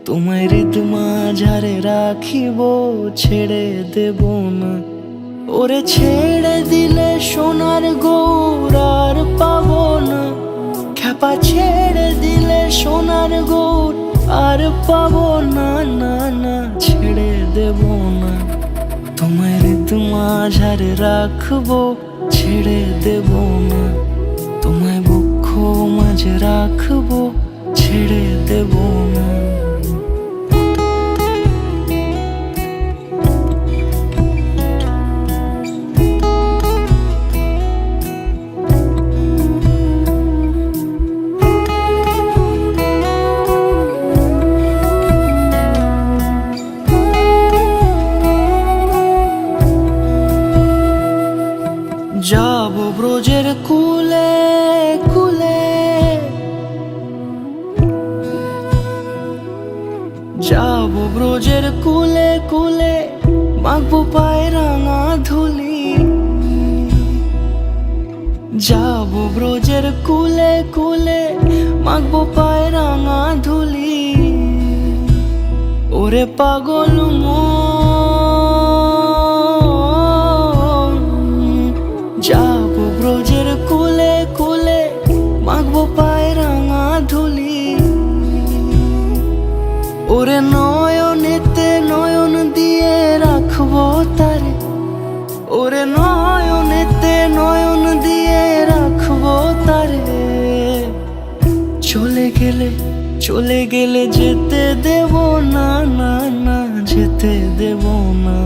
তোমায় হৃদ মাঝারে রাখিব, ছেড়ে দেব না। ওরে ছেড়ে দিলে সোনার গৌর আর পাবো না। খ্যাপা ছেড়ে দিলে সোনার গৌর আর পাবো না, না না ছেড়ে দেব না। তোমায় হৃদ মাঝারে রাখবো, ছেড়ে দেব না। তোমায় বক্ষ মাঝে রাখবো, ছেড়ে দেব না। যাব ব্রজের কুলে কুলে, যাব ব্রজের কুলে কুলে, মাখবো পায়ে রাঙা ধুলি। যাব ব্রজের কুলে কুলে, মাখবো পায়ে রাঙা ধুলি। ওরে পাগল যাব ব্রজের কুলে কুলে, মাখবো পায়ে রাঙা ধুলি। ওরে নয়নেতে নয়ন দিয়ে রাখবো তারে, ওরে নয়নেতে নয়ন দিয়ে রাখবো তারে। চলে গেলে যেতে দেব না, না না যেতে দেব না।